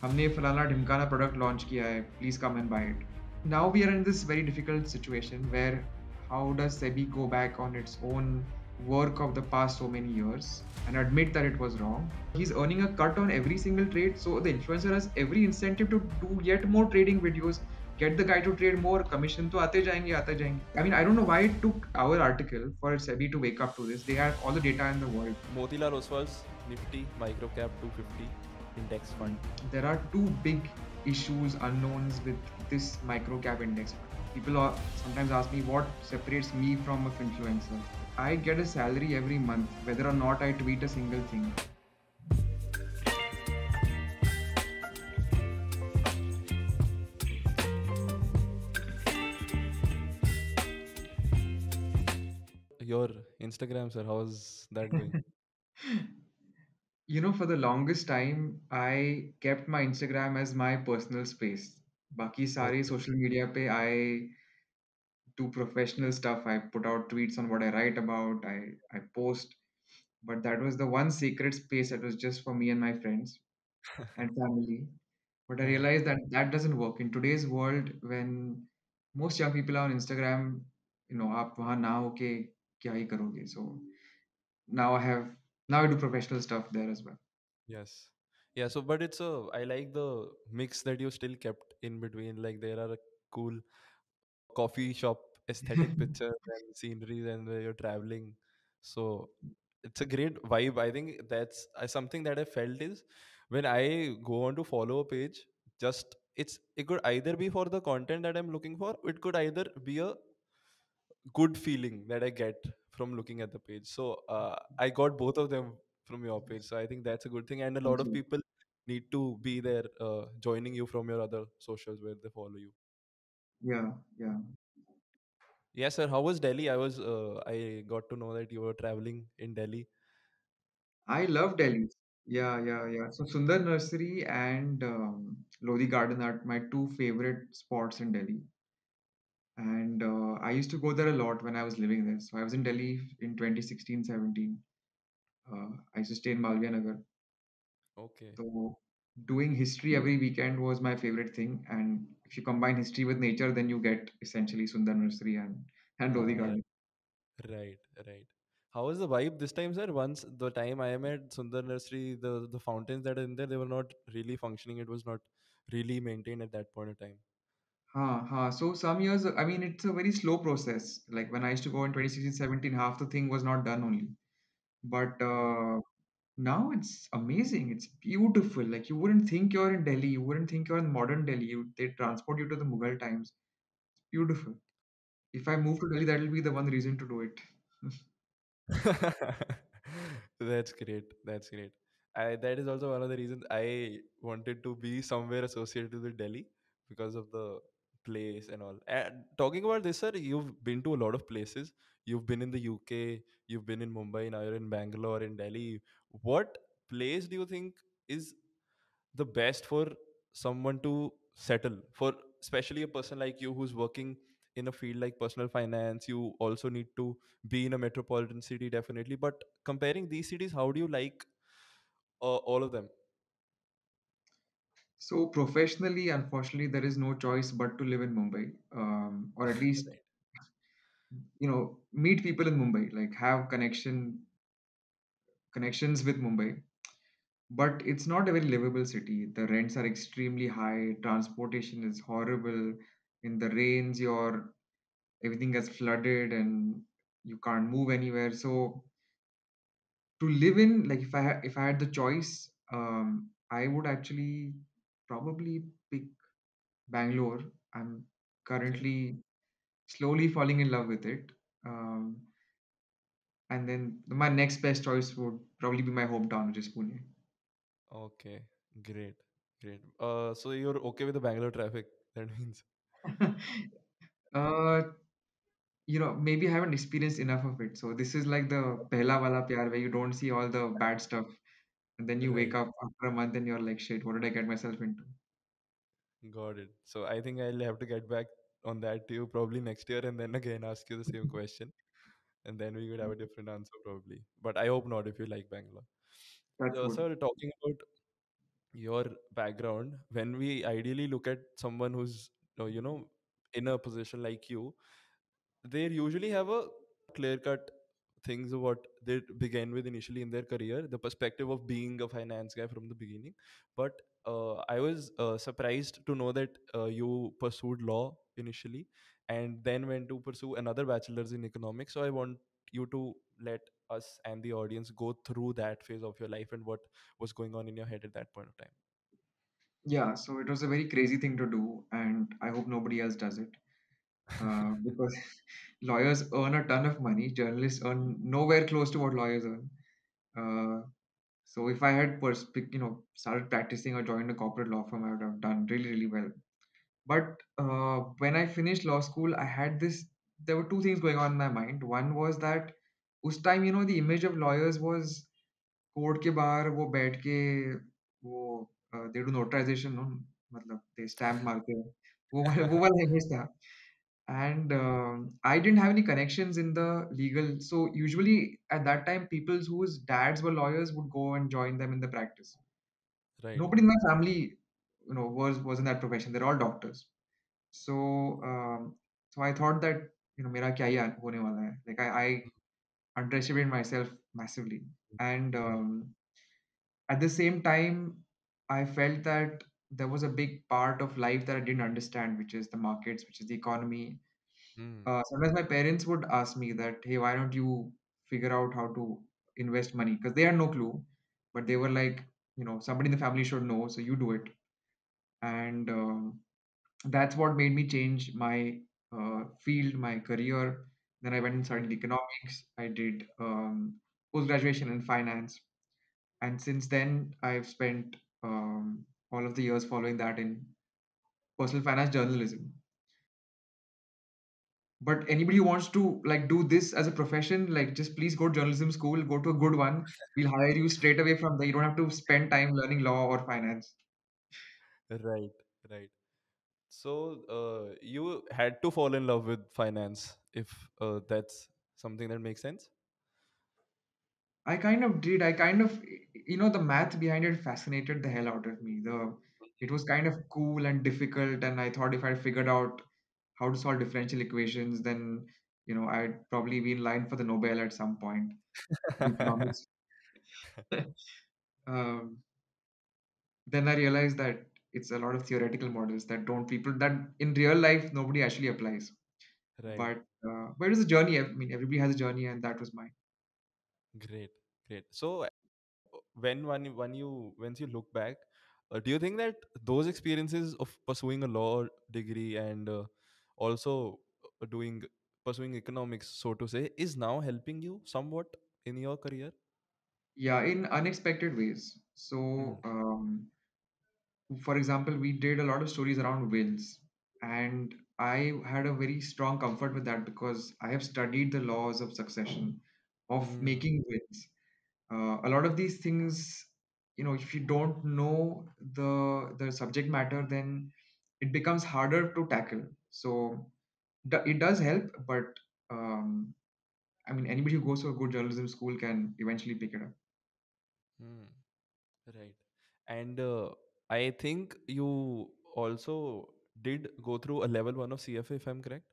हमने फलाना ढिमकाना product launch किया है, please come and buy it. Now we are in this very difficult situation where how does SEBI go back on its own work of the past so many years and admit that it was wrong? He's earning a cut on every single trade, so the influencer has every incentive to do yet more trading videos, get the guy to trade more, commission to आते जाएंगे. I mean, I don't know why it took our article for SEBI to wake up to this. They have all the data in the world. Motilal Oswal's Nifty MicroCap 250 index fund. There are two big issues unknowns with this microcap index fund. People sometimes ask me what separates me from a influencer. I get a salary every month, whether or not I tweet a single thing. Your Instagram, sir, how's that going? You know, for the longest time, I kept my Instagram as my personal space. Baki sari Okay. social media pe I do professional stuff. I put out tweets on what I write about. I post, but that was the one sacred space that was just for me and my friends and family. But I Uh, realized that that doesn't work in today's world when most young people are on Instagram. You know, आप वहाँ ना होके क्या ही करोगे? So now I have now I do professional stuff there as well. yes. Yeah, so but I like the mix that you still kept in between. Like there are cool coffee shop aesthetic pictures and sceneries and where you're traveling. So it's a great vibe. I think that's something that I felt is when I go on to follow a page, just it could either be for the content that I'm looking for, it could either be a good feeling that I get from looking at the page. So I got both of them from your page. So I think that's a good thing. And a lot Thank of you. people need to be there joining you from your other socials where they follow you. Yeah, yeah. Yes, sir. How was Delhi? I got to know that you were traveling in Delhi. I love Delhi. Yeah, yeah, yeah. So Sundar Nursery and Lodi Garden are my two favorite spots in Delhi. And I used to go there a lot when I was living there. So I was in Delhi in 2016, 17. I used to stay in Malviya Nagar. Okay. So doing history every weekend was my favorite thing. And if you combine history with nature, then you get essentially Sundar Nursery and Lodi Uh, Garden. right, right. How was the vibe this time, sir? Once the time I am at Sundar Nursery, the fountains that are in there, they were not really functioning. It was not really maintained at that point of time. So some years, I mean, it's a very slow process. Like when I used to go in 2016, 17, half the thing was not done only. But now it's amazing. It's beautiful. Like you wouldn't think you're in Delhi. You wouldn't think you're in modern Delhi. They transport you to the Mughal times. Beautiful. If I move to Delhi, that'll be the one reason to do it. That's great. That's great. That is also one of the reasons I wanted to be somewhere associated with Delhi because of the place and all. And talking about this, sir, you've been to a lot of places. You've been in the UK, you've been in Mumbai, now you're in Bangalore, in Delhi. What place do you think is the best for someone to settle for, especially a person like you who's working in a field like personal finance? You also need to be in a metropolitan city, definitely, but comparing these cities, how do you like all of them? So professionally, unfortunately, there is no choice but to live in Mumbai, or at least Right. meet people in Mumbai, like have connections with Mumbai. But it's not a very livable city. The rents are extremely high. Transportation is horrible. In the rains, your everything gets flooded and you can't move anywhere. So to live in, like if I had the choice, I would actually probably pick Bangalore. I'm Okay. currently slowly falling in love with it. Um, and then my next best choice would probably be my hometown, which is Pune. Okay, great, great. So you're okay with the Bangalore traffic, that means. uh, maybe I haven't experienced enough of it. So this is like the pehla wala pyar where you don't see all the bad stuff, and then you wake Right. up after a month and you're like, shit, what did I get myself into? Got it. So I think I'll have to get back on that to you probably next year and then again ask you the same question. And then we would have a different answer probably. But I hope not if you like Bangalore. That's good. Sir, talking about your background, when we ideally look at someone who's in a position like you, they usually have a clear cut things of what they began with initially in their career, the perspective of being a finance guy from the beginning. But I was surprised to know that you pursued law initially and then went to pursue another bachelor's in economics. So I want you to let us and the audience go through that phase of your life and what was going on in your head at that point of time. Yeah, so it was a very crazy thing to do, and I hope nobody else does it. Because lawyers earn a ton of money, journalists earn nowhere close to what lawyers earn. Uh, so if I had started practicing or joined a corporate law firm, I would have done really, really well. But when I finished law school, I had this. There were two things going on in my mind. One was that उस time, the image of lawyers was court के बाहर वो बैठ के वो they do notarisation no मतलब दे stamp मारते हैं वो वाला इमेज था and I didn't have any connections in the legal, so usually at that time people whose dads were lawyers would go and join them in the practice. Right. Nobody in my family was in that profession. They're all doctors. So so I thought that मेरा क्या ही होने वाला है, like I underestimated myself massively. And at the same time, I felt that there was a big part of life that I didn't understand, which is the markets, which is the economy. Mm. Sometimes my parents would ask me that, "Hey, why don't you figure out how to invest money?" Because they had no clue, but they were like, somebody in the family should know, so you do it. And that's what made me change my field, my career. Then I went and studied economics. I did post graduation in finance, and since then I've spent all of the years following that in personal finance journalism. But anybody who wants to like do this as a profession, like just please go to journalism school, go to a good one. We'll hire you straight away from there. You don't have to spend time learning law or finance. Right, right. So you had to fall in love with finance, if that's something that makes sense. I kind of did. I kind of, the math behind it fascinated the hell out of me. It was kind of cool and difficult, and I thought if I figured out how to solve differential equations, then I'd probably be in line for the Nobel at some point in economics. um, then I realized that it's a lot of theoretical models that don't people that in real life nobody actually applies. Right. But it was a journey. I mean, everybody has a journey, and that was mine. Great, great. So when you once you look back, do you think that those experiences of pursuing a law degree and also doing pursuing economics, so to say, is now helping you somewhat in your career? Yeah, in unexpected ways. Mm. So, for example, we did a lot of stories around wills, and I had a very strong comfort with that because I have studied the laws of succession, of Mm. making wills. A lot of these things, if you don't know the subject matter, then it becomes harder to tackle. So it does help, but um, I mean, anybody who goes to a good journalism school can eventually pick it up. Mm. Right. And I think you also did go through a level one of CFA, if I'm correct.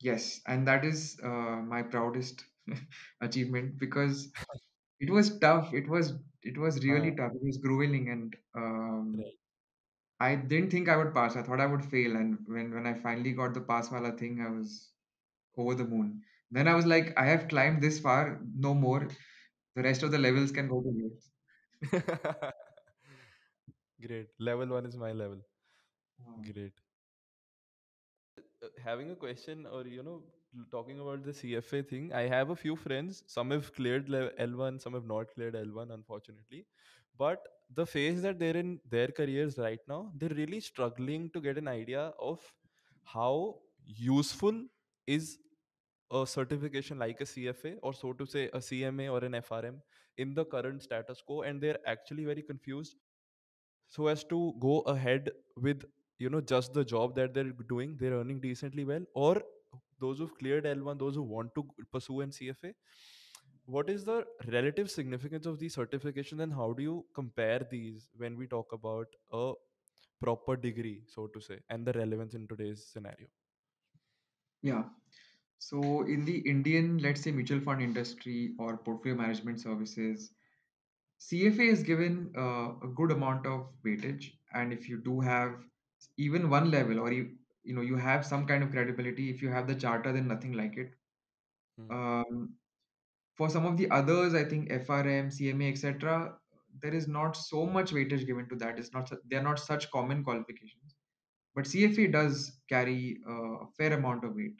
Yes, and that is my proudest achievement because it was tough. It was really Uh, tough. It was grueling, and right. I didn't think I would pass. I thought I would fail, and when I finally got the pass wala thing, I was over the moon. Then I was like, I have climbed this far, no more. The rest of the levels can go to waste. Great. Level one is my level. Um, Great. Having a question, or talking about the CFA thing, I have a few friends. Some have cleared L1, some have not cleared L1, unfortunately. But the phase that they're in their careers right now, they're really struggling to get an idea of how useful is a certification like a CFA, or so to say a CMA or an FRM, in the current status quo, and they're actually very confused so as to go ahead with just the job that they're doing. They're earning decently well, or those who've cleared L1, those who want to pursue an CFA, what is the relative significance of these certifications, and how do you compare these when we talk about a proper degree, so to say, and the relevance in today's scenario? Yeah. So in the Indian, let's say mutual fund industry or portfolio management services, CFA is given a good amount of weightage, and if you do have even one level, or you have some kind of credibility, if you have the charter, then nothing like it. Hmm. Um, for some of the others, I think FRM, CMA, etc., there is not so much weightage given to that. They are not such common qualifications, but CFA does carry a fair amount of weight.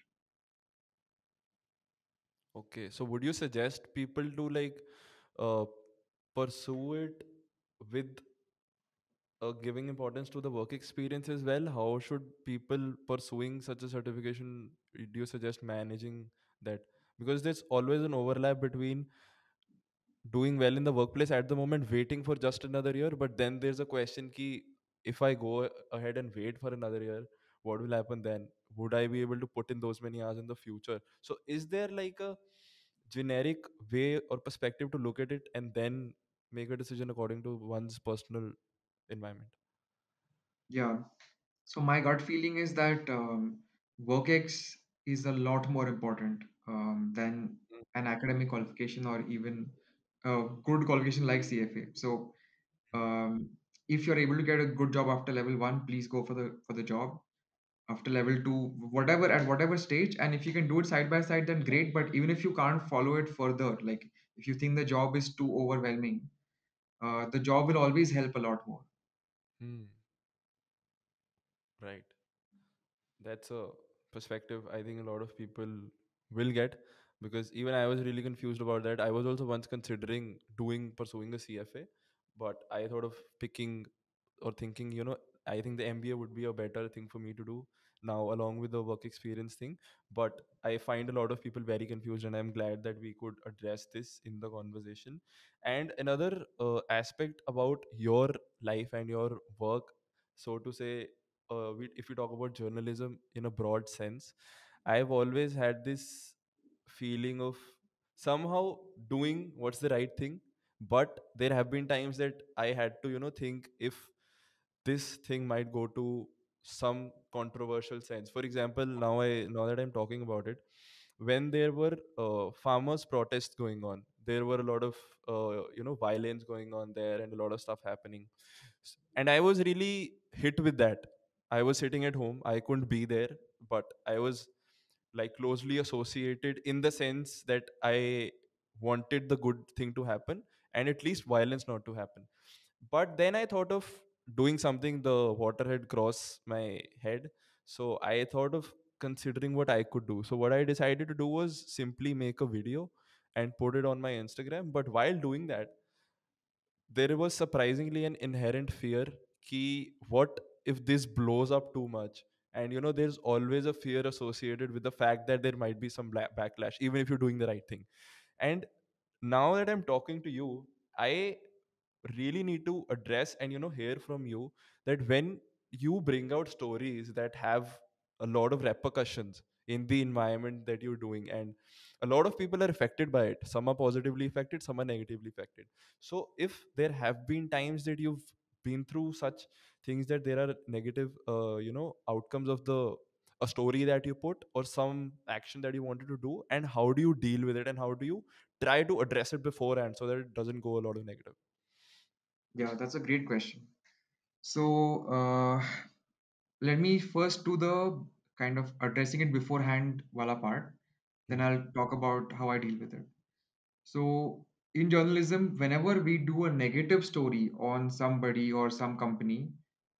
Okay, so would you suggest people to like uh, pursue it with giving importance to the work experience as well? How should people pursuing such a certification, do you suggest managing that? Because there's always an overlap between doing well in the workplace at the moment, waiting for just another year, but then there's a question ki, if I go ahead and wait for another year, what will happen then? Would I be able to put in those many hours in the future? So is there like a generic way or perspective to look at it and then make a decision according to one's personal environment? Yeah. So my gut feeling is that WorkX is a lot more important than an academic qualification or even a good qualification like CFA. So um, if you're able to get a good job after level one, please go for the job. After level two, whatever at whatever stage, and if you can do it side by side, then great. But even if you can't follow it further, like if you think the job is too overwhelming, the job will always help a lot more. Hmm. Right. That's a perspective I think a lot of people will get, because even I was really confused about that. I was also once considering pursuing a CFA, but I thought of picking or thinking, I think the MBA would be a better thing for me to do now along with the work experience thing. But I find a lot of people very confused, and I'm glad that we could address this in the conversation. And another aspect about your life and your work, so to say, if we talk about journalism in a broad sense, I've always had this feeling of somehow doing what's the right thing. But there have been times that I had to, think if this thing might go to some controversial sense. For example, now that I'm talking about it, when there were farmers protests going on, there were a lot of violence going on there and a lot of stuff happening. And I was really hit with that. I was sitting at home, I couldn't be there, but I was like closely associated in the sense that I wanted the good thing to happen and at least violence not to happen. But then I thought of doing something, the water had crossed my head. So I thought of considering what I could do. So what I decided to do was simply make a video and put it on my Instagram. But while doing that, there was surprisingly an inherent fear ki what if this blows up too much. And there's always a fear associated with the fact that there might be some backlash even if you're doing the right thing. And now that I'm talking to you, I really need to address and hear from you that when you bring out stories that have a lot of repercussions in the environment that you're doing, and a lot of people are affected by it, some are positively affected, some are negatively affected. So if there have been times that you've been through such things that there are negative outcomes of the a story that you put or some action that you wanted to do, and how do you deal with it and how do you try to address it beforehand so that it doesn't go a lot of negative? Yeah, that's a great question. So let me first do the kind of addressing it beforehand wala part. Then Hmm. I'll talk about how I deal with it. So in journalism, whenever we do a negative story on somebody or some company,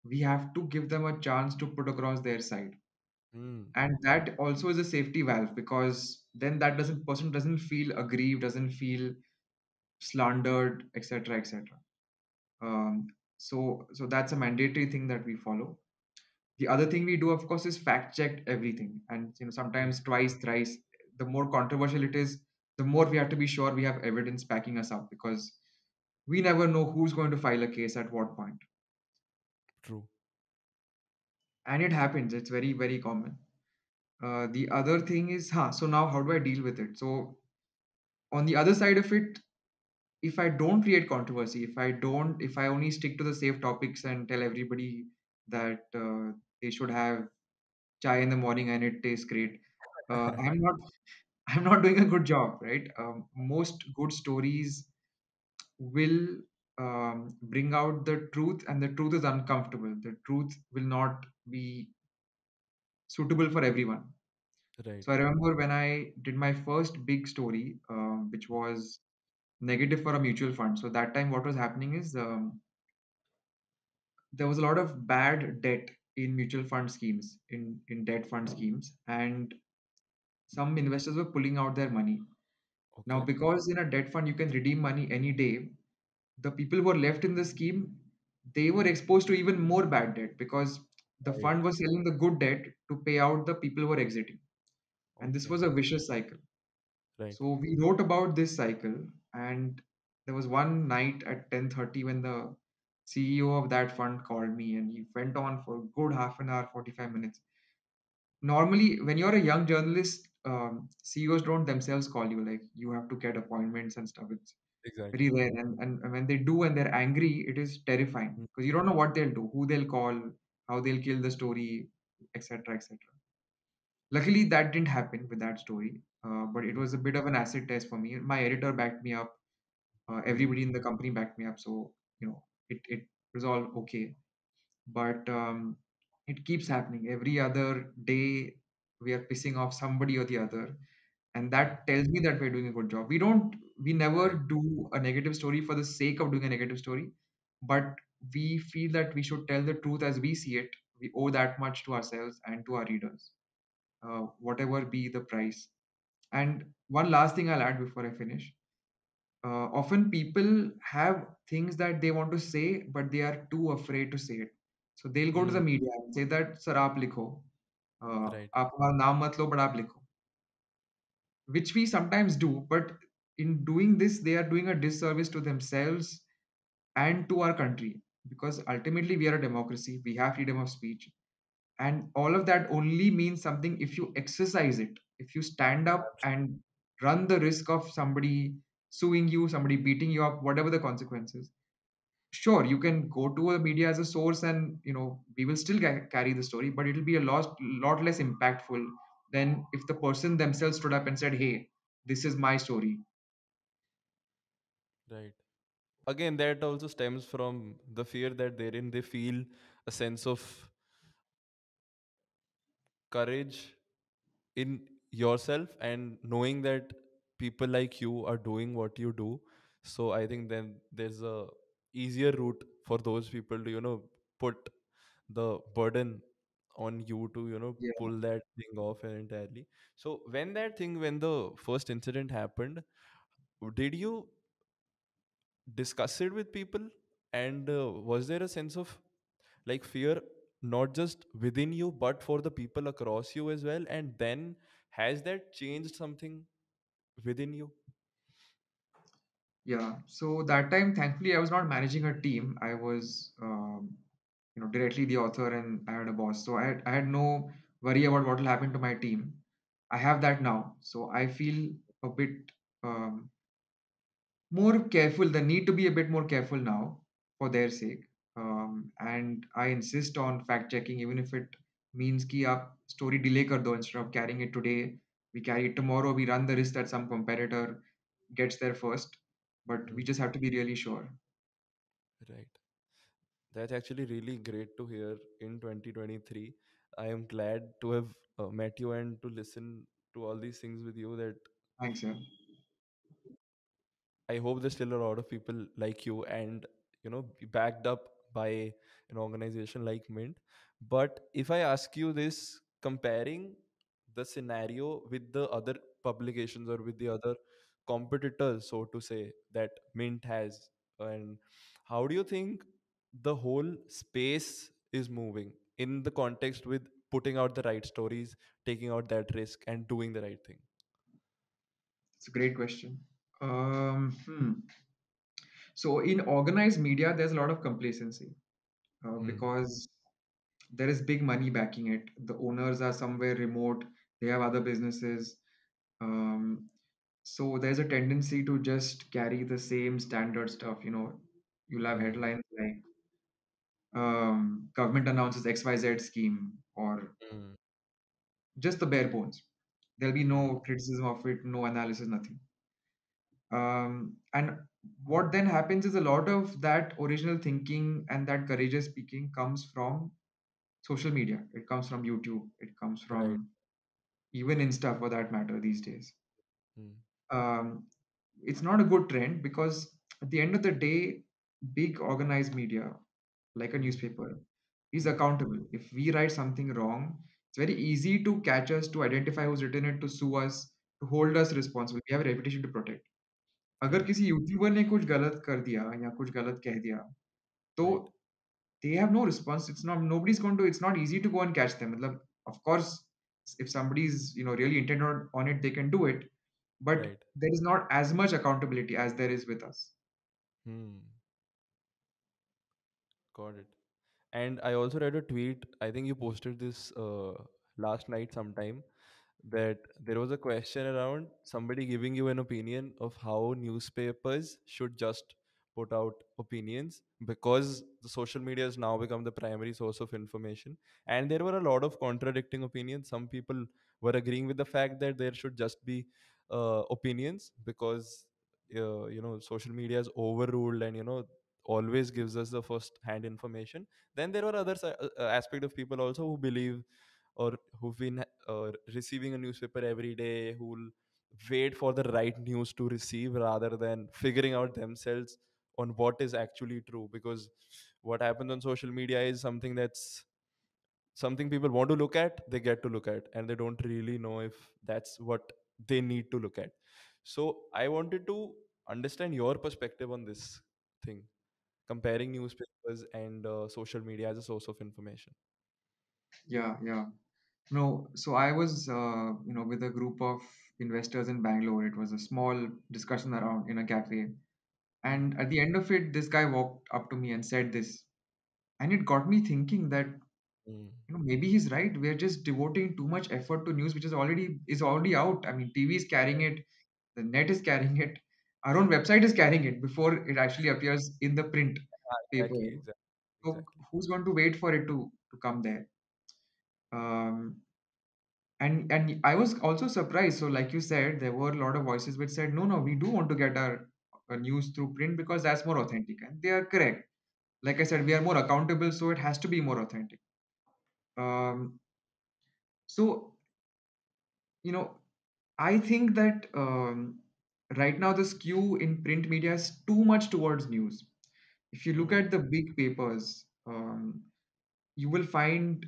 we have to give them a chance to put across their side. Hmm. And that also is a safety valve, because then that doesn't person doesn't feel aggrieved, doesn't feel slandered, etc., etc. Um, so that's a mandatory thing that we follow. The other thing we do, of course, is fact check everything, and Hmm. sometimes twice, thrice. The more controversial it is, the more we have to be sure we have evidence backing us up, because we never know who's going to file a case at what point. True. And it happens. It's very, very common. The other thing is, so now how do I deal with it? So On the other side of it, if I don't create controversy, if I only stick to the safe topics and tell everybody that they should have chai in the morning and it tastes great, I'm not I'm not doing a good job, right? Most good stories will bring out the truth, and the truth is uncomfortable. The truth will not be suitable for everyone. Right. So I remember when I did my first big story, which was negative for a mutual fund. So that time, what was happening is there was a lot of bad debt in mutual fund schemes, in debt fund schemes, and some investors were pulling out their money. Now, Okay. because in a debt fund you can redeem money any day, the people who were left in the scheme, they were exposed to even more bad debt because the Right. fund was selling the good debt to pay out the people who were exiting. And this Okay. was a vicious cycle. Right. So we wrote about this cycle, and there was one night at 10:30 when the CEO of that fund called me, and he went on for a good half an hour, 45 minutes. Normally, when you're a young journalist, CEOs don't themselves call you, like you have to get appointments and stuff. It's very Exactly. rare. And when they do and they're angry, it is terrifying Mm. because you don't know what they'll do, who they'll call, how they'll kill the story, etc., etc. Luckily, that didn't happen with that story, but it Mm. was a bit of an acid test for me. My editor backed me up. Mm. Everybody in the company backed me up. So, it was all okay. But it keeps happening. Every other day, we are pissing off somebody or the other. And Mm. that tells me that we're doing a good job. We never Right. do a negative story for the sake of doing a negative story, but we feel that we should tell the truth as we see it. We owe that much to ourselves and to our readers, whatever be the price. And one last thing I'll add before I finish. Often people have things that they want to say, but they are too afraid to say it. So they'll go to the Mm. media and say that, "Sir, aap likho. Right. आप हमारा नाम मत लो, but आप लिखो," which we sometimes do. But in doing this, they are doing a disservice to themselves and to our country, because ultimately we are a democracy. We have freedom of speech, and all of that only means something if you exercise it, if you stand up and run the risk of somebody suing you, somebody beating you up, whatever the consequences. Sure, you can go to a media as a source, and we will still carry the story, but it'll be a lot less impactful than if the person themselves stood up and said, "Hey, this is my story." Right. Again, that also stems from the fear that therein they feel a sense of courage in yourself and knowing that people like you are doing what you do. So I think then there's a easier route for those people to put the burden on you to Yeah. pull that thing off entirely. So when the first incident happened, did you discuss it with people, and was there a sense of like fear, not just within you but for the people across you as well, and then has that changed something within you? Yeah. So that time, thankfully, I was not managing a team. I was, directly the author, and I had a boss. So I had no worry about what will happen to my team. I have that now. So I feel a bit um, more careful, the need to be a bit more careful now for their sake. And I insist on fact checking, even if it means कि आप story delay कर दो, instead of carrying it today, we carry it tomorrow. We run the risk that some competitor gets there first, but we Mm. just have to be really sure. Right. That's actually really great to hear in 2023. I am glad to have met you and to listen to all these things with you. That Thanks, yeah. I hope there's still a lot of people like you and be backed up by an organization like Mint. But if I ask you this, comparing the scenario with the other publications or with the other competitors, so to say, that Mint has, and how do you think the whole space is moving in the context with putting out the right stories, taking out that risk, and doing the right thing? It's a great question. Hmm. So in organized media, there's a lot of complacency Hmm. because there is big money backing it. The owners are somewhere remote. They have other businesses. Um, So there's a tendency to just carry the same standard stuff. You'll have Hmm. headlines like government announces XYZ scheme, or Hmm. just the bare bones. There'll be Hmm. no criticism of it, no analysis, nothing. And what then happens is a lot of that original thinking and that courageous speaking comes from social media. It comes from YouTube. It comes Right. from even Insta for that matter these days. Hmm. um, it's not a good trend because at the end of the day, big organized media like a Hmm. newspaper is Hmm. accountable. If we write something wrong, it's very easy to catch us, to identify who's written it, to sue us, to hold us responsible. We have a reputation to protect. अगर Right. किसी YouTuber ने कुछ गलत कर दिया या कुछ गलत कह दिया तो Right. they have no response. It's not, nobody's going to, it's not easy to go and catch them. मतलब, of course, if somebody's really intent on it, they can do it, but Right. there is not as much accountability as there is with us. Hmm. Got it. And I also read a tweet. I think you posted this last night sometime, that there was a question around somebody giving you an opinion of how newspapers should just put out opinions, because the social media has now become the primary source of information. And there were a lot of contradicting opinions. Some people were agreeing with the fact that there should just be opinions, because social media is overruled and always gives us the first hand information. Then there were other aspect of people also who believe, or who've been receiving a newspaper every day, who'll wait for the right news to receive rather than figuring out themselves on what is actually true. Because what happens on social media is something people want to look at, they get to look at, and they don't really know if that's what they need to look at. So I wanted to understand your perspective on this thing, comparing newspapers and social media as a source of information. Yeah. No, so I was, with a group of investors in Bangalore. It was a small discussion around in a cafe. Hmm. And at the end of it, this guy walked up to me and said this. And it got me thinking that, Hmm. maybe he's right. We're just devoting too much effort to news, which is already out. I mean, TV is carrying it, the net is carrying it, our own website is carrying it before it actually appears in the print paper. Exactly, exactly, So exactly. who's going to wait for it to come there? Um, and I was also surprised. So, like you said, there were a lot of voices which said, no, no, we do want to get our news through print because that's more authentic, and they are correct. Like I said, we are more accountable, so it has to be more authentic. Um, so you know, I think that right now the skew in print media is too much towards news. If you look Hmm. at the big papers, you will find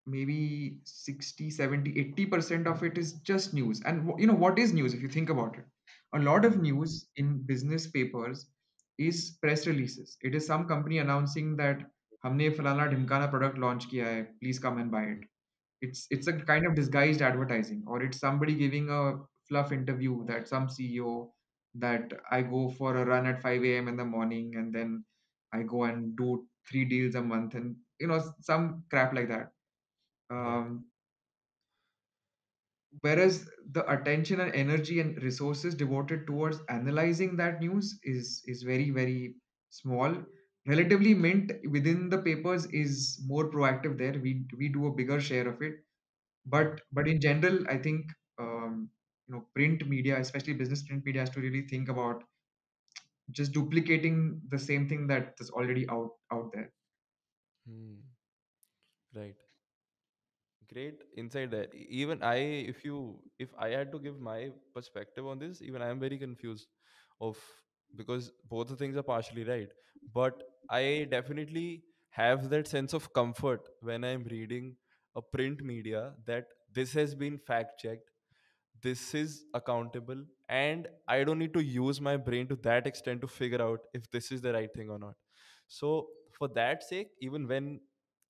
maybe 60, 70, 80% of it is just news. And what is news if you think about it? A lot of Hmm. news in business papers is press releases. It is some company announcing that हमने फलाना ढिमकाना product launch किया है, please come and buy it. It's a kind of disguised advertising, or it's somebody giving a fluff interview that some CEO, that I go for a run at 5 a.m. in the morning and then I go and do 3 deals a month, and some crap like that. Right. um, Whereas the attention and energy and resources devoted towards analyzing that news is very, very small. Relatively, Mint within the papers is more proactive there. We do a bigger share of it, Hmm. but in general, I think print media, especially business print media, has to really think about just duplicating the same thing that is already out there. Hmm. Right. Great insight there. Even I, if I had to give my perspective on this, even I am very confused of, because both the things are partially right. But I definitely have that sense of comfort when I'm reading a print media that this has been fact checked, this is accountable, and I don't need to use my brain to that extent to figure out if this is the right thing or not. So for that sake, even when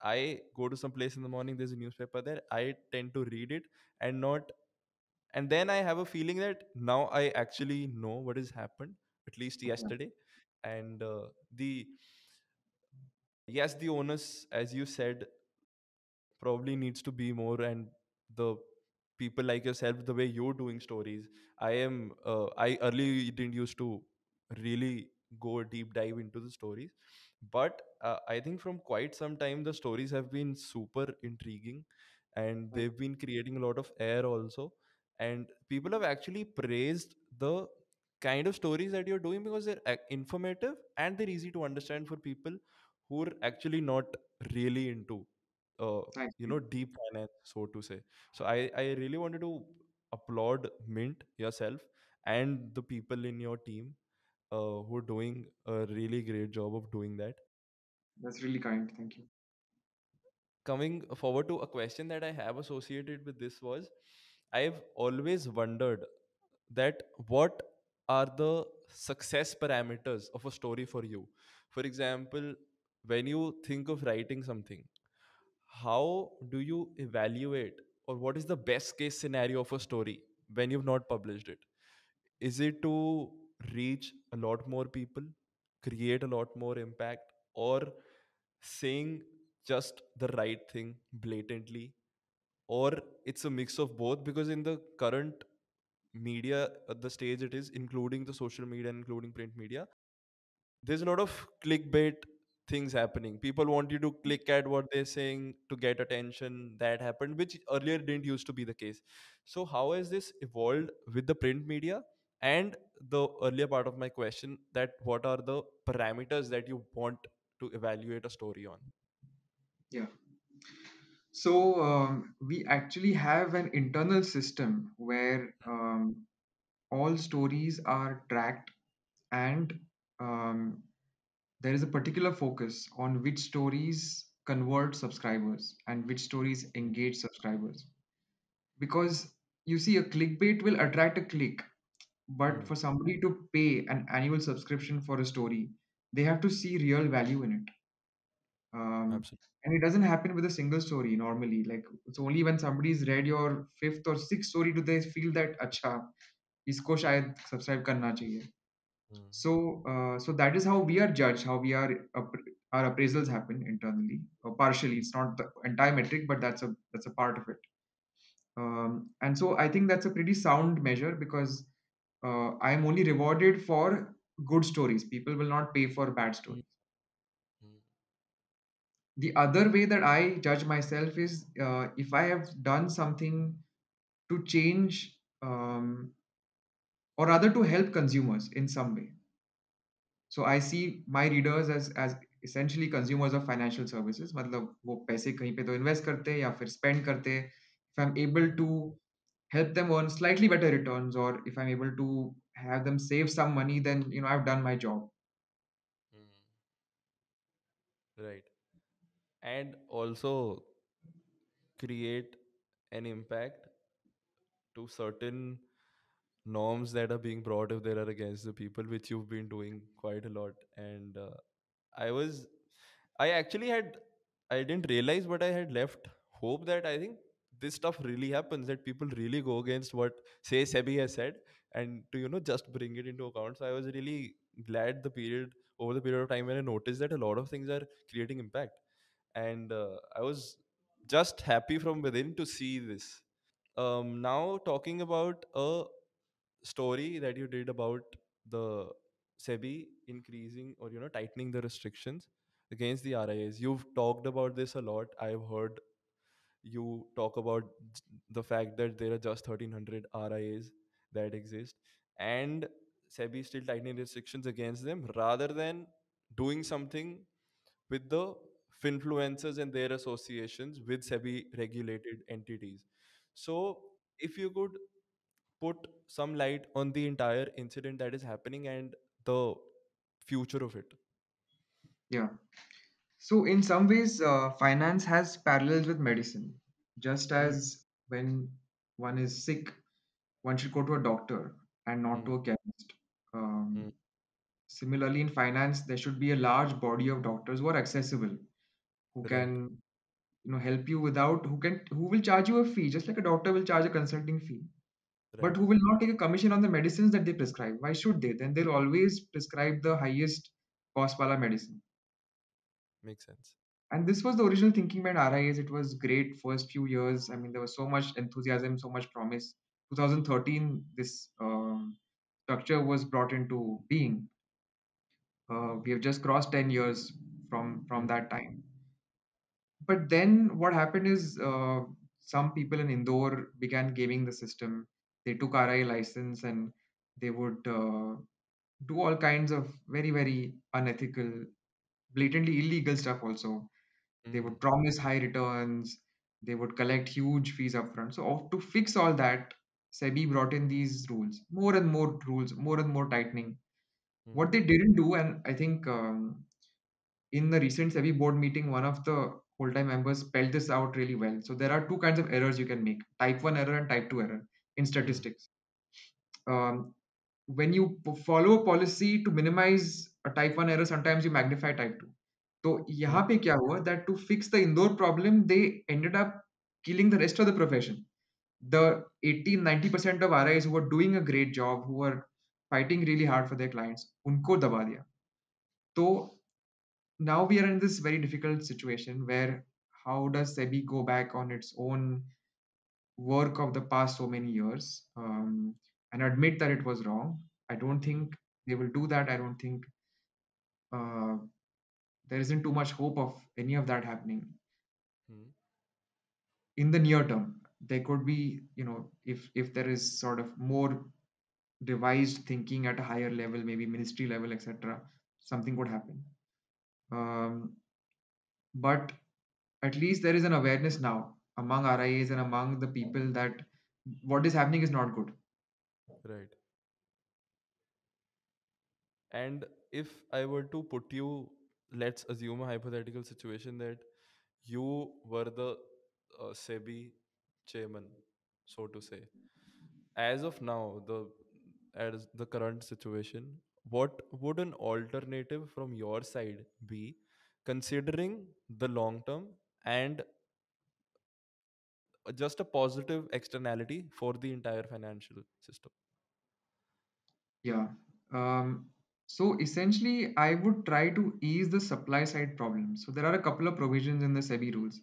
I go to some place in the morning, there's a newspaper there, I tend to read it, and not, and then I have a feeling that now I actually know what has happened, at least Yeah. yesterday. And the yes, the onus, as you said, probably needs to be more, and the people like yourself, the way you're doing stories. I early didn't used to really go deep dive into the stories, but I think from quite some time the stories have been super intriguing, and they've been creating a lot of air also, and people have actually praised the kind of stories that you're doing because they're informative and they're easy to understand for people who are actually not really into uh, Thank you. deep finance, so to say. So I really wanted to applaud Mint yourself and the people in your team who are doing a really great job of doing that. That's really kind. Thank you. Coming forward to a question that I have associated with this was, I've always wondered that what are the success parameters of a story for you? For example, when you think of writing something, how do you evaluate, or what is the best case scenario of a story when you've not published it? Is it to reach a lot more people, create a lot more impact, or saying just the right thing blatantly, or it's a mix of both? Because in the current media, at the stage it is, including the social media and including print media, there's a lot of clickbait things happening. People want you to click at what they're saying to get attention. That happened, which earlier didn't used to be the case. So how has this evolved with the print media? And the earlier part of my question, that what are the parameters that you want to evaluate a story on? Yeah. So we actually have an internal system where all stories are tracked, and um, there is a particular focus on which stories convert subscribers and which stories engage subscribers. Because you see, a clickbait will attract a click, but Hmm. for somebody to pay an annual subscription for a story, they have to see real value in it. Absolutely. And it doesn't happen with a single story normally. Like, it's only when somebody's read your fifth or sixth story do they feel that, acha, isko shayad subscribe karna chahiye. Hmm. So that is how we are judged, how we are our appraisals happen internally, partially. It's not the entire metric, but that's a part of it. And so I think that's a pretty sound measure, because I'm only rewarded for good stories. People will not pay for bad Hmm. stories. Hmm. The other way that I judge myself is if I have done something to change, or rather to help consumers in some way. So I see my readers as essentially consumers of financial services. मतलब वो पैसे कहीं पे तो invest करते हैं या फिर spend करते हैं. If I'm able to help them earn slightly better returns, or if I'm able to have them save some money, then I've done my job. Hmm. Right. And also create an impact to certain norms that are being brought if there are against the people, which you've been doing quite a lot. And i was I actually had, I didn't realize, but I had left hope that I think this stuff really happens, that people really go against what, say, SEBI has said, and to just bring it into account. So I was really glad over the period of time when I noticed that a lot of things are creating impact, and I was just happy from within to see this. Now talking about a story that you did about the SEBI increasing, or tightening the restrictions against the RIAs. You've talked about this a lot. I've heard you talk about the fact that there are just 1,300 RIAs that exist, and SEBI is still tightening restrictions against them rather than doing something with the FinFluencers and their associations with SEBI regulated entities. So, if you could put some light on the entire incident that is happening and the future of it. Yeah. So in some ways, finance has parallels with medicine. Just Mm, as when one is sick, one should go to a doctor and not mm, to a chemist. mm, Similarly, in finance, there should be a large body of doctors who are accessible, who right, can help you without who will charge you a fee, just like a doctor will charge a consulting fee, but right. who will not take a commission on the medicines that they prescribe. Why should they? Then they'll always prescribe the highest cost wala medicine. Makes sense. And this was the original thinking behind RIAs. It was great first few years. I mean, there was so much enthusiasm, so much promise. 2013, this structure was brought into being. We have just crossed 10 years from Hmm. that time. But then what happened is some people in Indore began gaming the system. They took RI license and they would do all kinds of very, very unethical, blatantly illegal stuff also. They Hmm. would promise high returns. They would collect huge fees upfront. So to fix all that, SEBI brought in these rules, more and more rules, more and more tightening. Hmm. What they didn't do, and I think in the recent SEBI board meeting, one of the whole-time members spelled this out really well. So there are two kinds of errors you can make: type 1 error and type 2 error in Hmm. statistics. Um, when you follow a policy to minimize a type 1 error, sometimes you magnify type 2. तो यहाँ Hmm. पे क्या हुआ that to fix the Indore problem, they ended up killing the rest of the profession. The 80-90% of RIs who were doing a great job, who were fighting really hard for their clients, उनको दबा दिया. तो now we are in this very difficult situation where how does SEBI go back on its own work of the past so many years and admit that it was wrong? I don't Hmm. think they will do that. I don't think uh, there isn't too much hope of any of that happening Hmm. in the near term. There could be, if there is sort of more devised thinking at a higher level, maybe ministry level, etc., something could happen. Um, but at least there is an awareness now among RIAs and among the people that what is happening is not good. Right. And if I were to put you, let's assume a hypothetical situation that you were the SEBI chairman, so to say. As of now, as the current situation, what would an alternative from your side be, considering the long term and just a positive externality for the entire financial system? Yeah. Um, so essentially, I would try to ease the supply side problem. So there are a couple of provisions in the SEBI rules.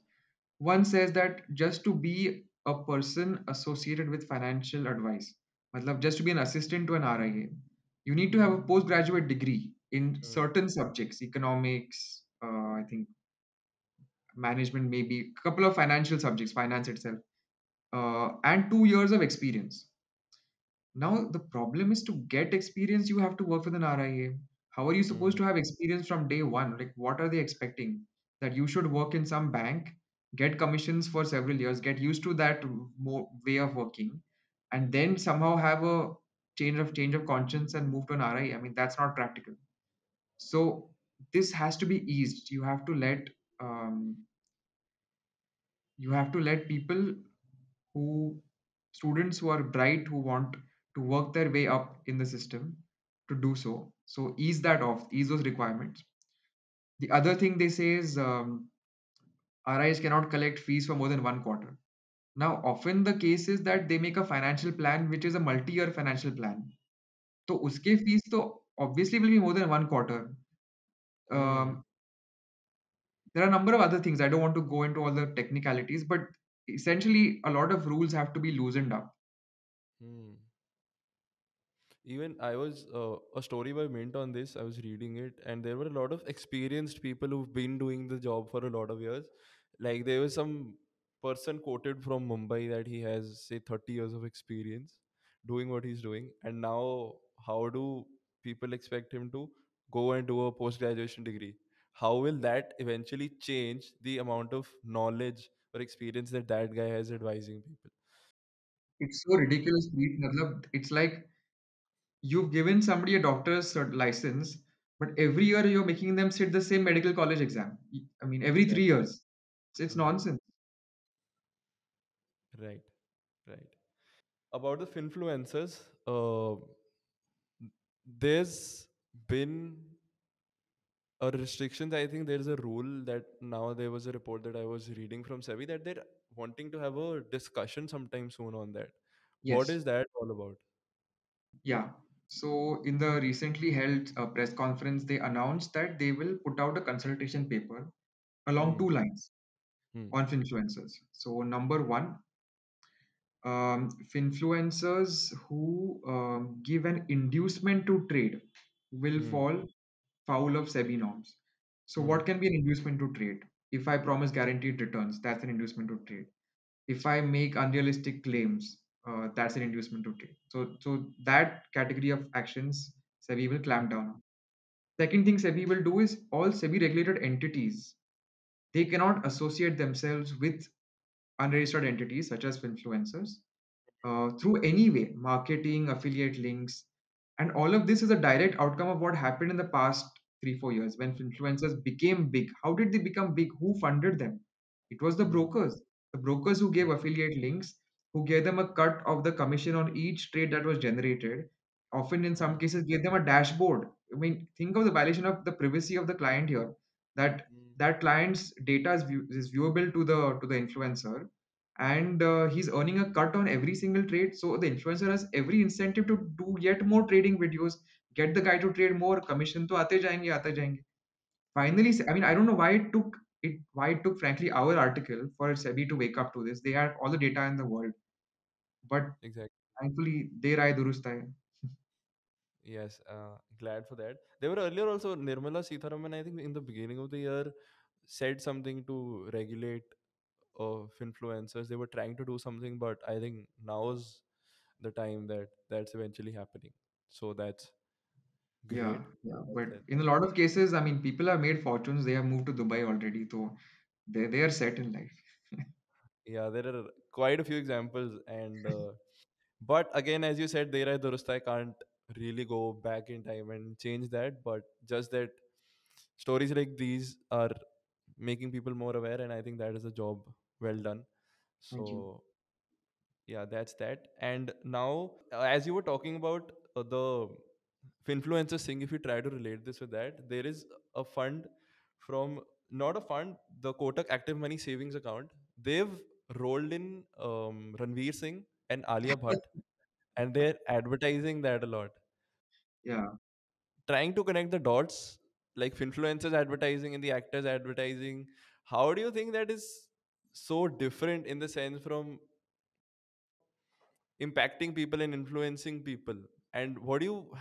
One says that just to be a person associated with financial advice, matlab just to be an assistant to an RIA, you need to have a postgraduate degree in Hmm. certain subjects, economics, I think management, maybe a couple of financial subjects, finance itself, and 2 years of experience. Now, the problem is to get experience, you have to work with an RIA. How are you supposed Hmm. to have experience from day one? Like, what are they expecting? That you should work in some bank, get commissions for several years, get used to that more way of working, and then somehow have a change of conscience and move to an RIA. I mean, that's not practical. So this has to be eased. Um, you have to let people who students who are bright who want to work their way up in the system to do so. So ease that off, ease those requirements. The other thing they say is RIs cannot collect fees for more than 1 quarter. Now, often the case is that they make a financial plan which is a multi-year financial plan. So uske fees to obviously will be more than 1 quarter. Hmm. Um, there are a number of other things. I don't want to go into all the technicalities, but essentially a lot of rules have to be loosened up. Hmm. Even I was a story by Mint on this. I was reading it, and there were a lot of experienced people who've been doing the job for a lot of years. Like there was some person quoted from Mumbai that he has say 30 years of experience doing what he's doing, and now how do people expect him to go and do a post graduation degree? How will that eventually change the amount of knowledge or experience that that guy has advising people? It's so ridiculous, Preet. Matlab, it's like you've given somebody a doctor's license, but every year you're making them sit the same medical college exam. I mean, every Right. 3 years. It's Hmm. nonsense. Right. Right. About the finfluencers, there's been a restrictions. I think there's a rule that now there was a report that I was reading from SEBI that they're wanting to have a discussion sometime soon on that. What Yes. is that all about? Yeah. So in the recently held press conference, they announced that they will put out a consultation paper along Hmm. two lines Hmm. on finfluencers. So number one, finfluencers who give an inducement to trade will Hmm. fall foul of SEBI norms. So Hmm. what can be an inducement to trade? If I promise guaranteed returns, that's an inducement to trade. If I make unrealistic claims, that's an inducement to trade. So that category of actions, SEBI will clamp down on. Second thing SEBI will do is all SEBI regulated entities, they cannot associate themselves with unregistered entities such as influencers through any way, marketing, affiliate links. And all of this is a direct outcome of what happened in the past 3, 4 years when influencers became big. How did they become big? Who funded them? It was Hmm. the brokers who Hmm. gave affiliate links, who gave them a cut of the commission on each trade that was generated. Often, in some Hmm. cases, gave them a dashboard. I mean, think of the violation of the privacy of the client here. That Hmm. that client's data is viewable to the influencer, and he's earning a cut on every single trade. So the influencer has every incentive to do yet more trading videos, get the guy to trade more. Commission to aate jayenge. Finally, I mean, I don't know why it took frankly our article for SEBI to wake up to this. They have all the data in the world, but Exactly. thankfully, der aaye durust aaye. Yes, glad for that. There were earlier also Nirmala Sitharaman, I think in the beginning of the year, said something to regulate influencers. They were trying to do something, but I think now's the time that that's eventually happening. So that's Yeah, great. yeah. That's But that. in a lot of cases, I mean, people have made fortunes. They have moved to Dubai already, so they are set in life. Yeah, there are quite a few examples, and but again, as you said, Dera Durust, I can't really go back in time and change that. But just that stories like these are making people more aware, and I think that is a job well done. Thank you. So yeah, that's that. And now, as you were talking about the influencer thing, if you try to relate this with that, there is a fund from, not a fund, the Kotak Active Money savings account. They've rolled in Ranveer Singh and Alia Bhatt, and they're advertising that a lot, Yeah. trying to connect the dots, like influencers advertising and the actors advertising. How do you think that is so different in the sense from impacting people and influencing people? And what do you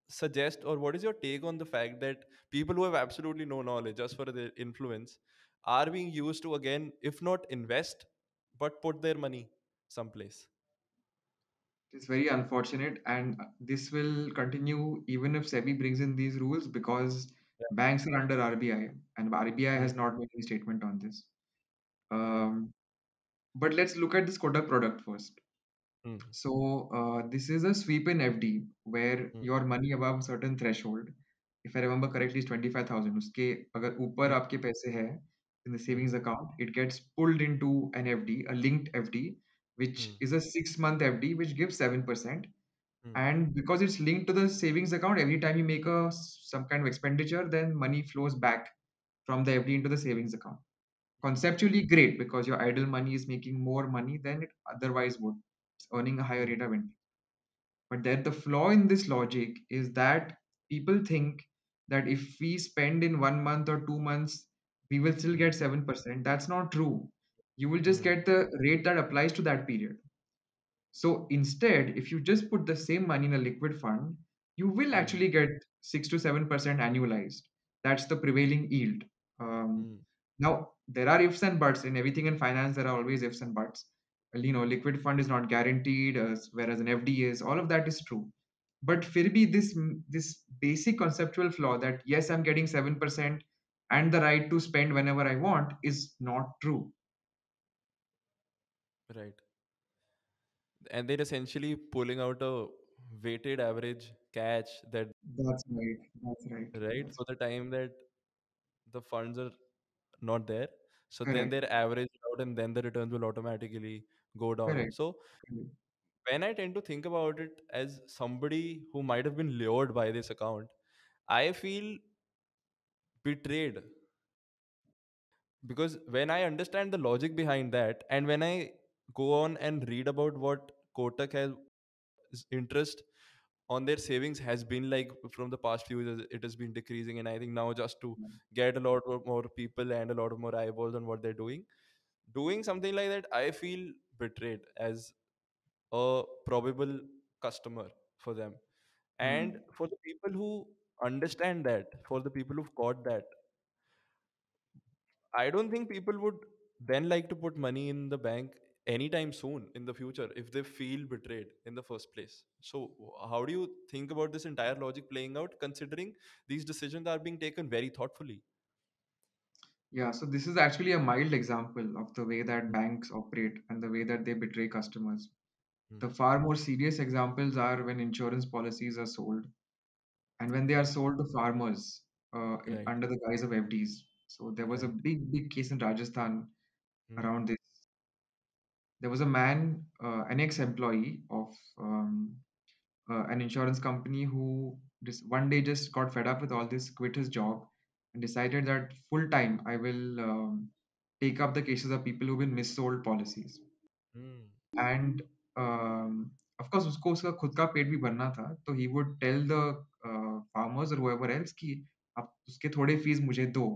suggest, or what is your take on the fact that people who have absolutely no knowledge just for their influence are being used to, again, if not invest, but put their money someplace? It's very unfortunate, and this will continue even if SEBI brings in these rules because Yeah. banks are under RBI, and RBI Mm. has not made any statement on this. Right. Um, but let's look at this Kotak product first. Mm. So this is a sweep in FD where Mm. your money above certain threshold, if I remember correctly, is 25,000. उसके अगर ऊपर Mm. आपके पैसे है in the Mm. savings account, it gets pulled into an FD, a linked FD, which Mm. is a 6 month FD, which gives 7%. Mm. And because it's linked to the savings account, every time you make some kind of expenditure, then money flows back from the FD into the savings account. Mm. Conceptually great because your idle money is making more money than it otherwise would. It's earning a higher Mm. rate of interest. But then the flaw in this logic is that people think that if we spend in 1 month or 2 months, we will still Mm. get 7%. That's not true. You will just Mm. get the rate that applies to that period. So instead, if you just put the same money in a liquid fund, you will Mm. actually get 6 to 7% annualized. That's the prevailing yield. Mm. Now, there are ifs and buts in everything in finance. There are always ifs and buts. Well, liquid fund is not guaranteed, whereas an FD is. All of that is true. But फिर this basic conceptual flaw that yes, I'm getting 7% and the right to spend whenever I want is not true. Right. And they're essentially pulling out a weighted average catch that, That's right. That's right. right, That's for the time that the funds are not there. So then correct. they're averaged out, and then the returns will automatically go down. Correct. So Correct. when I tend to think about it as somebody who might have been lured by this account, I feel betrayed, because when I understand the logic behind that, and when I go on and read about what Kotak has interest on their savings has been like from the past few years it has been decreasing, and I think now just to get a lot more people and a lot of more eyeballs on what they're doing something like that, I feel betrayed as a probable customer for them. And Hmm. for the people who understand that, for the people who've got that, I don't think people would then like to put money in the bank anytime soon in the future if they feel betrayed in the first place. So, how do you think about this entire logic playing out, considering these decisions are being taken very thoughtfully? Yeah, so this is actually a mild example of the way that banks operate and the way that they betray customers. Hmm. The far more serious examples are when insurance policies are sold and when they are sold to farmers Right, under the guise of FDs. So there was a right. big case in Rajasthan Hmm. around this. There was a man, an ex-employee of an insurance company who just one day just got fed up with all this, quit his job, and decided that full time I will take up the cases of people who've been missold policies. Hmm. And of course उसको उसका खुद का पेट भी भरना था, तो he would tell the farmers or whoever else कि आप उसके थोड़े fees मुझे दो.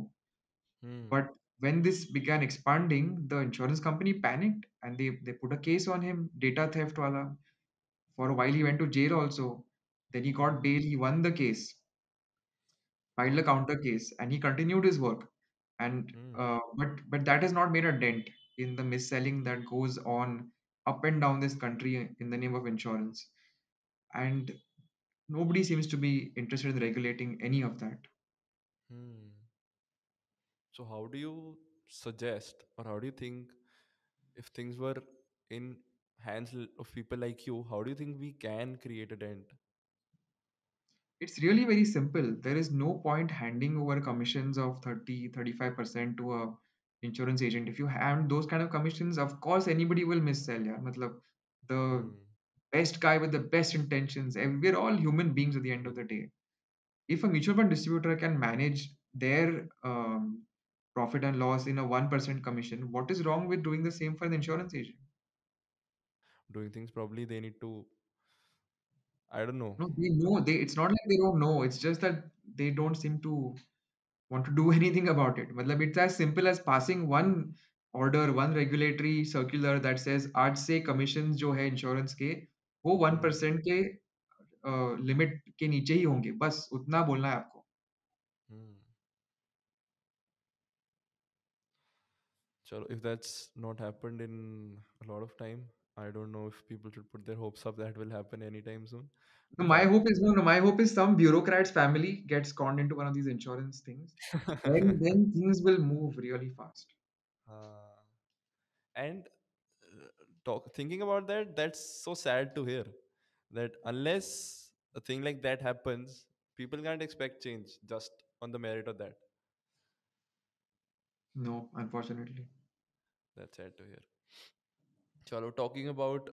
Hmm. But when this began expanding, the insurance company panicked and they put a case on him, data theft wala. For a while, he went to jail also. Then he Hmm. got bail. He won the case, filed a counter case, and he continued his work. And Hmm. but that has not made a dent in the mis-selling that goes on up and down this country in the name of insurance. And nobody seems to be interested in regulating any of that. Hmm. So, how do you suggest, or how do you think, if things were in of people like you, how do you think we can create a dent? It's really very simple. There is no point handing over commissions of 30-35% to a insurance agent. If you hand those kind of commissions, of course anybody will mis-sell. Yeah? Matlab, the Hmm. best guy with the best intentions. And we're all human beings at the end of the day. If a mutual fund distributor can manage their profit and loss in a 1% commission, what is wrong with doing the same for an insurance agent? Doing things probably they need to, I don't know. No, they know. It's not like they don't know. It's just that they don't seem to want to do anything about it. मतलब it's as simple as passing one order, one regulatory circular that says आज से commissions जो है insurance के वो Hmm. 1% के limit के नीचे ही होंगे बस उतना बोलना है आपको. Hmm. So if that's not happened in a lot of time, I don't know if people should put their hopes up that will happen anytime soon. So my But hope is no, my hope is some bureaucrat's family gets conned into one of these insurance things. Then things will move really fast. uh, and thinking about that, that's so sad to hear. That unless a thing like that happens, people can't expect change just on the merit of that. No, unfortunately. That's sad to hear. Chalo, talking about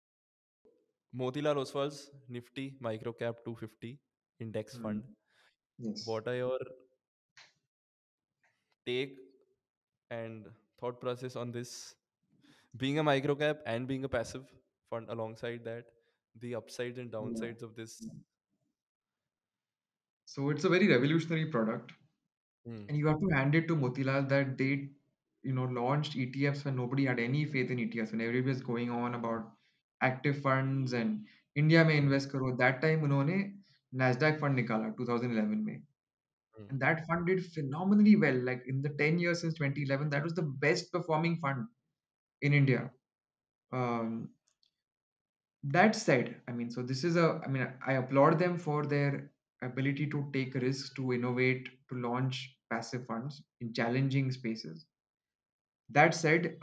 Motilal Oswal's Nifty MicroCap 250 index Hmm. fund. Yes. What are your take and thought process on this? Being a microcap and being a passive fund alongside that, the upsides and Yeah. downsides of this. So it's a very revolutionary product. Hmm. And you have to hand it to Motilal that they, launched ETFs when nobody had any faith in ETFs, when everybody was going on about active funds and India में Hmm. invest करो. That time उन्होंने Nasdaq fund निकाला 2011 में. Hmm. And that fund did phenomenally well. Like in the 10 years since 2011, that was the best performing fund in Hmm. India. Um, that said, so this is I applaud them for their ability to take risks, to innovate, to launch passive funds in challenging spaces. That said,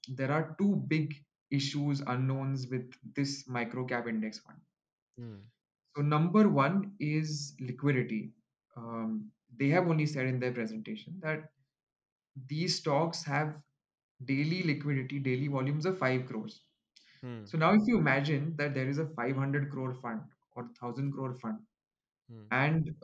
there are two big issues, unknowns with this micro cap index fund. Hmm. So, number one is liquidity. They have only said in their presentation that these stocks have daily liquidity, daily volumes of 5 crores. Hmm. So, now if you imagine that there is a 500 crore fund or 1000 crore fund, Hmm. and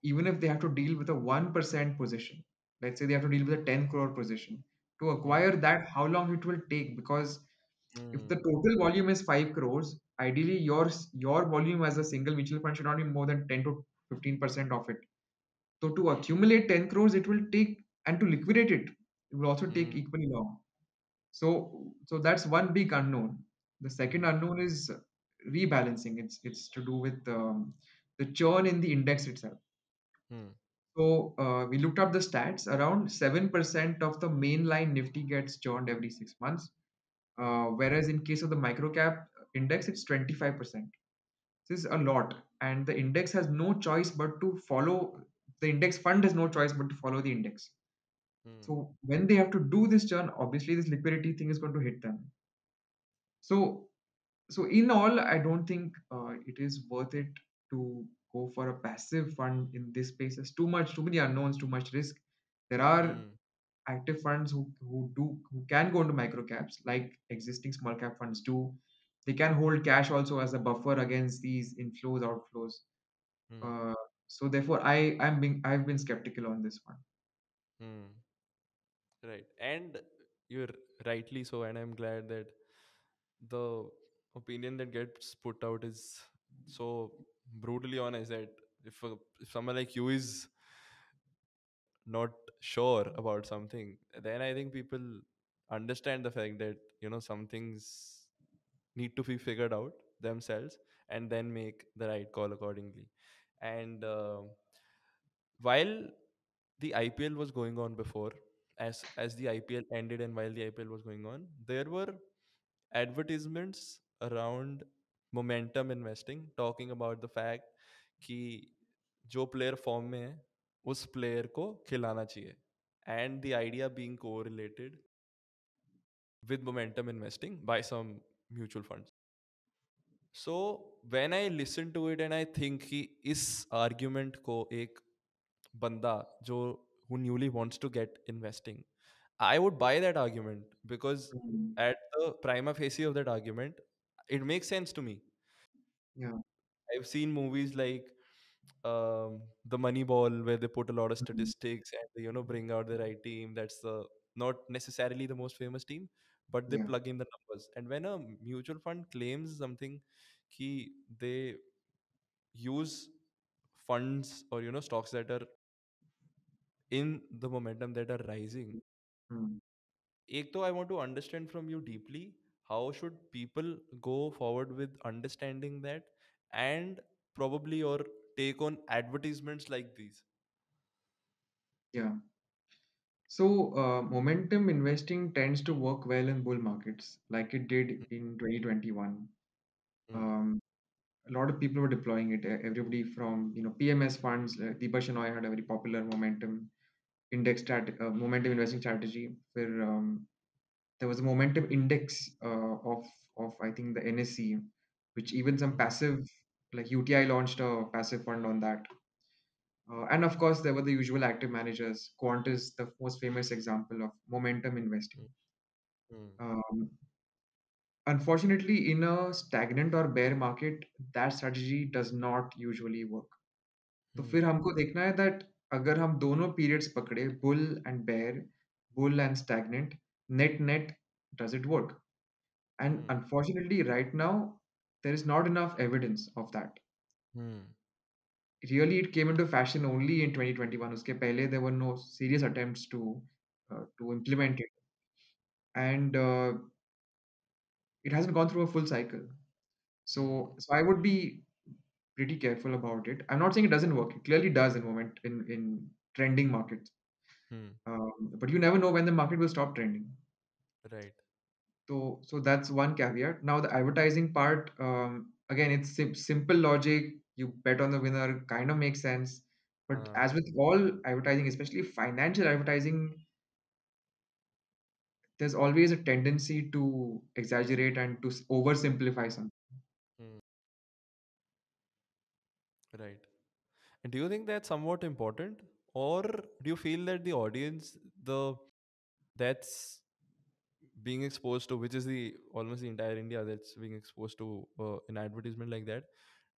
even if they have to deal with a 1% position, let's say they have to deal with a 10 crore position to Hmm. acquire that, how long it will take? Because if the Hmm. total volume is 5 crores, ideally your volume as a single mutual fund should not be more than 10 to 15% of it. So to accumulate 10 crores, it will take, and to liquidate it, it will also take Hmm. equally long. So that's one big unknown. The second Hmm. unknown is rebalancing. It's to do with the churn in the index itself. Hmm. So we looked up the stats. Around 7% of the mainline Nifty gets churned every 6 months, Hmm. whereas in case of the microcap index, it's 25%. This is a lot, and the index has no choice but to follow. The index fund has no choice but to follow the index. Hmm. So when they have to do this churn, obviously this liquidity thing is going to hit them. So so in all, I don't think it is worth it to go for a passive fund in this space. There's too many unknowns, too much risk. There are Hmm. active funds who can go into micro caps like existing small cap funds do. They can hold cash also as a buffer against these inflows, outflows. Hmm. Uh, so therefore, I've been skeptical on this one. Hmm. Right. And you're rightly so, and I'm glad that the opinion that gets put out is so brutally honest that if someone like you is not sure about something, then I think people understand the fact that some things need to be figured out themselves and then make the right call accordingly. And while the IPL was going on before, as the IPL ended and while the IPL was going on, there were advertisements around momentum investing talking about the fact कि जो player form में है उस player को खिलाना चाहिए and the idea being correlated with momentum investing by some mutual funds. So when I listen to it and I think कि इस argument को एक बंदा जो who newly wants to get investing, I would buy that argument because Mm. at the prima facie of that argument, it makes sense to me. Yeah. I've seen movies like the Moneyball where they put a lot of Mm. statistics and they, bring out the right team. That's the not necessarily the most famous team, but they Yeah. plug in the numbers. And when a mutual fund claims something, key they use funds or stocks that are in the momentum that are rising. Mm. एक तो I want to understand from you deeply how should people go forward with understanding that and probably your take on advertisements like these. Yeah. So, momentum investing tends to work well in bull markets, like it did in 2021. Hmm. Um, a lot of people were deploying it. Everybody from PMS funds. Deepa Shenoy had a very popular momentum investing strategy. Where there was a momentum index of I think the NSE, which even some Hmm. passive like UTI launched a passive fund on that. And of course, there were the usual active managers. Quant is the most famous example of momentum investing. Hmm. Hmm. Um, Unfortunately, in a stagnant or bear market, that strategy does not usually work. तो Hmm. फिर हमको देखना है that अगर हम दोनों periods पकड़े, bull and bear, bull and stagnant, net does it work? And Hmm. unfortunately, right now, there is not enough evidence of that. Hmm. Really, it came into fashion only in 2021. उसके पहले there were no serious attempts to implement it, and it hasn't gone through a full cycle. Hmm. So I would be pretty careful about it. I'm not saying it doesn't work. It clearly does in trending markets. Hmm. But you never know when the market will stop trending. Right. So that's one caveat. Now the advertising part, again, it's simple logic. You bet on the winner, kind of makes sense. But Uh, as with all advertising, especially financial advertising, there's always a tendency to exaggerate and to oversimplify something. hmm. Right. And do you think that's somewhat important, or do you feel that the audience, the that's being exposed to, which is the almost the entire India that's being exposed to an advertisement like that,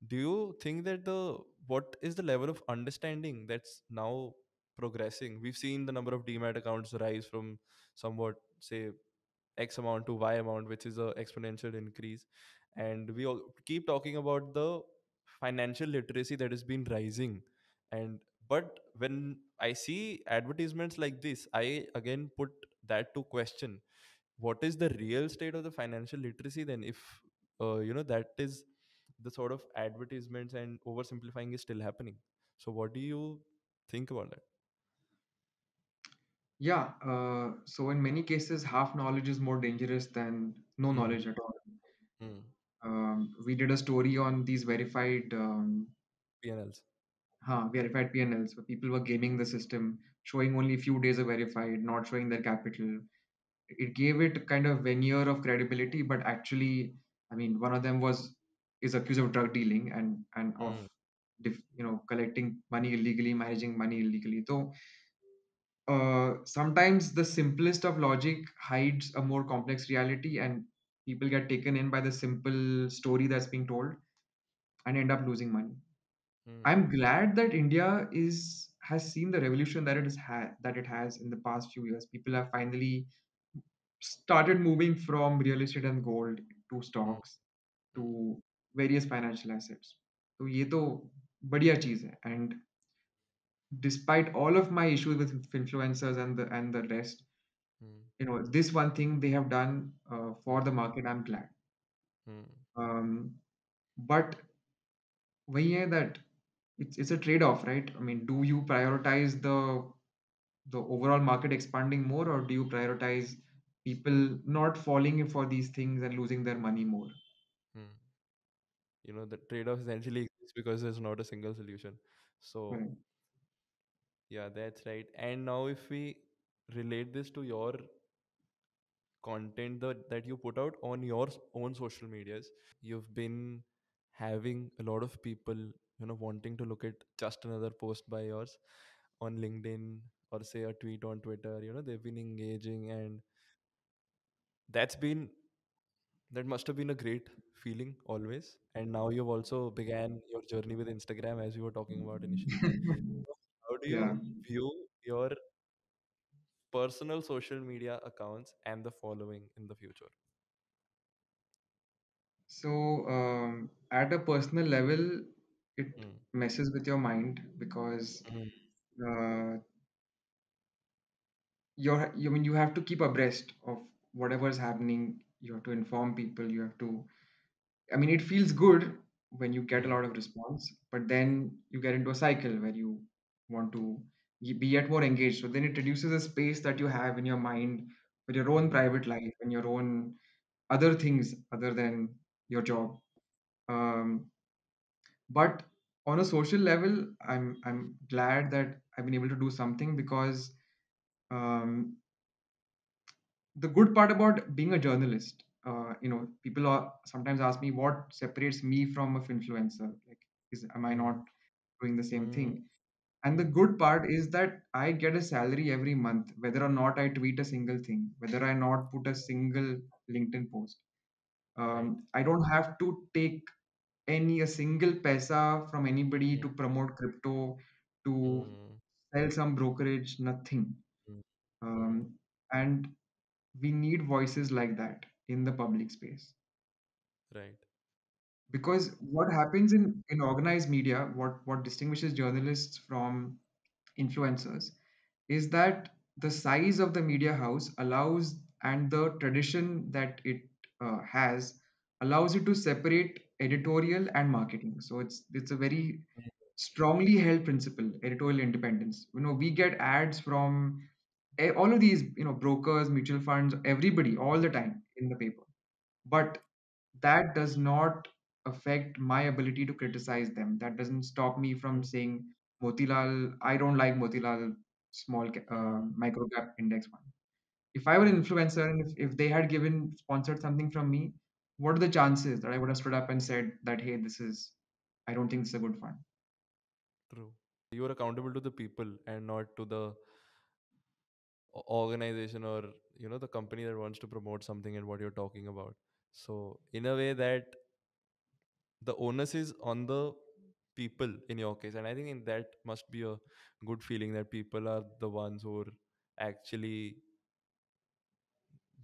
do you think that the what is the level of understanding that's now progressing? We've seen the number of demat accounts rise from somewhat say X amount to Y amount, which is a exponential increase. and we all keep talking about the financial literacy that has been rising. And but when I see advertisements like this, I again put that to question, what is the real state of the financial literacy then, if that is the sort of advertisements and oversimplifying is still happening. So what do you think about that? Yeah, so in many cases, half knowledge is more dangerous than no Hmm. knowledge at all. Hmm. We did a story on these PNLs. verified PNLs where people were gaming the system, showing only a few days of verified, not showing their capital. It gave it kind of veneer of credibility, but actually, I mean, one of them is accused of drug dealing and of Hmm. collecting money illegally, managing money illegally. So sometimes the simplest of logic hides a more complex reality, and people get taken in by the simple story that's being told and end up losing money. Hmm. I'm glad that India is has seen the revolution that it has in the past few years. People have finally started moving from real estate and gold to Hmm. stocks Hmm. to various financial assets. तो ये तो बढ़िया चीज है. And despite all of my issues with influencers and the rest, Hmm. this one thing they have done Hmm. for the market, I'm glad. Hmm. Um, but वही है that it's a trade-off, right? I mean, do you prioritize the overall market expanding more, or do you prioritize people not falling for these things and losing their money more? Hmm. The trade-off essentially exists because there's not a single solution. So Right. yeah, that's right. And now if we relate this to your content that you put out on your own social medias, you've been having a lot of people wanting to look at just another post by yours on LinkedIn, or say a tweet on Twitter. They've been engaging, and that's been that must have been a great feeling always. And now you've also began your journey with Instagram, as you were talking about initially. So how do Yeah. you view your personal social media accounts and the following in the future? So, at a personal level, it Mm. messes with your mind because Mm. uh, I mean, you have to keep abreast of whatever is happening. You have to inform people. You have to. I mean, it feels good when you get a Mm. lot of response, but then you get into a cycle where you want to be yet more engaged. So then it reduces the space that you have in your mind for your own Mm. private life and your own other things other than your job. Um, but on a social level, I'm glad that I've been able to do something because um, the good part about being a journalist, people are sometimes ask me what separates me from a influencer. Like, am I not Mm. doing the same Mm. thing? And the good part is that I get a salary every month, whether or not I tweet a single thing, whether I not put a single LinkedIn post. Right. I don't have to take a single paisa from anybody Mm. to promote crypto, to Mm. sell some brokerage, nothing. Mm. Mm. Um, and we need voices like that in the public space. Right. Because what happens in organized media, what distinguishes journalists from influencers, is that the size of the media house allows, and the tradition that it has, allows you to separate editorial and marketing. So it's a very Mm. strongly held principle, editorial independence. We get ads from all of these brokers, mutual funds, everybody all the time in the paper, but that does not affect my ability to criticize them. That doesn't stop me from Mm. saying Motilal, I don't like Motilal Mm. microcap index fund. If I were an influencer and if they had sponsored something from me, what are the chances that I would have stood up and said that, hey, I don't think this is a good fund? True. You are accountable to the people and not to the organization, or the company that wants to promote something and what you're talking about. So in a way, that the onus is on the people in your case, and I think that must be a good feeling, that people are the ones who are actually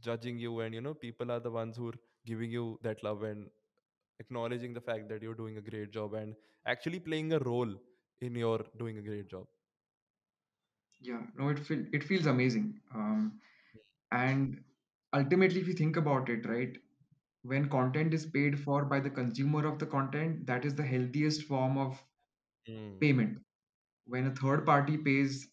judging you, and people are the ones who are giving you that love and acknowledging the fact that you're doing a great job and actually playing a role in your doing a great job. Yeah, no, it feels amazing. And ultimately, if you think about it, right, when content is paid for by the consumer of the content, that is the healthiest form of Mm, payment. When a third party pays,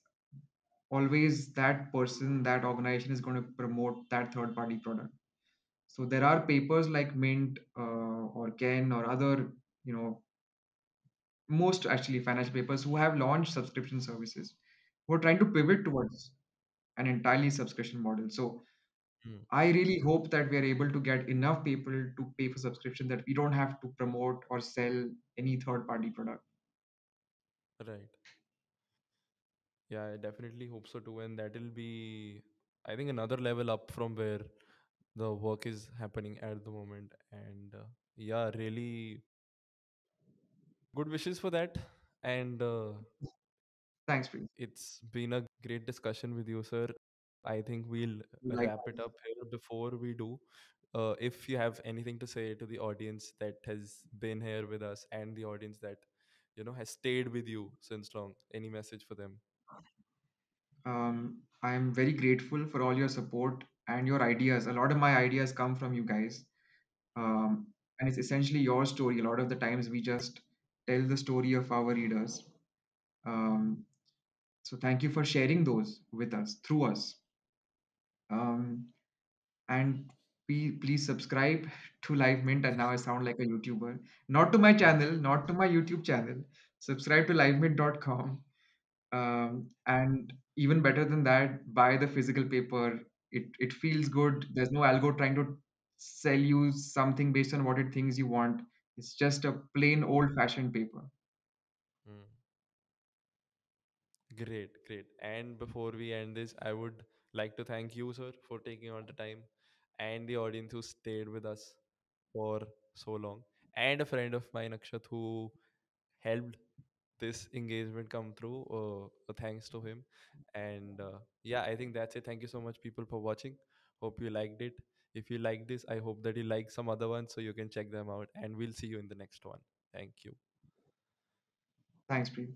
always that person, that organization is going to promote that third party product. So there are papers like Mint or Ken or other, you know, most actually financial papers who have launched subscription services who are trying to pivot towards an entirely subscription model. So mm, I really hope that we are able to get enough people to pay for subscription that we don't have to promote or sell any third party product. right. Yeah, I definitely hope so too. And that will be, I think, another level up from where the work is happening at the moment. And yeah, really good wishes for that. And Thanks, Prince. it's been a great discussion with you, sir. I think we'll wrap it Likewise. up here. Before we do, if you have anything to say to the audience that has been here with us and the audience that has stayed with you since long, any message for them? I'm very grateful for all your support and your ideas. A lot of my ideas come from you guys. Um, and it's essentially your story. A lot of the times we just tell the story of our readers. Um, so thank you for sharing those with us, through us. Um, and please subscribe to LiveMint. And now I sound like a YouTuber. Not to my channel, not to my YouTube channel. Subscribe to livemint.com. And even better than that, buy the physical paper. It feels good. There's no algo trying to sell you something based on what it thinks you want. It's just a plain old fashioned paper. Hmm. Great, great. And before we end this, I would like to thank you, sir, for taking all the time, and the audience who stayed with us for so long, and a friend of mine, Akshat, who helped this engagement come through. Thanks to him. And yeah, I think that's it. Thank you so much, people, for watching. Hope you liked it. If you like this, I hope that you like some other ones so you can check them out. And we'll see you in the next one. Thank you. Thanks, Preet.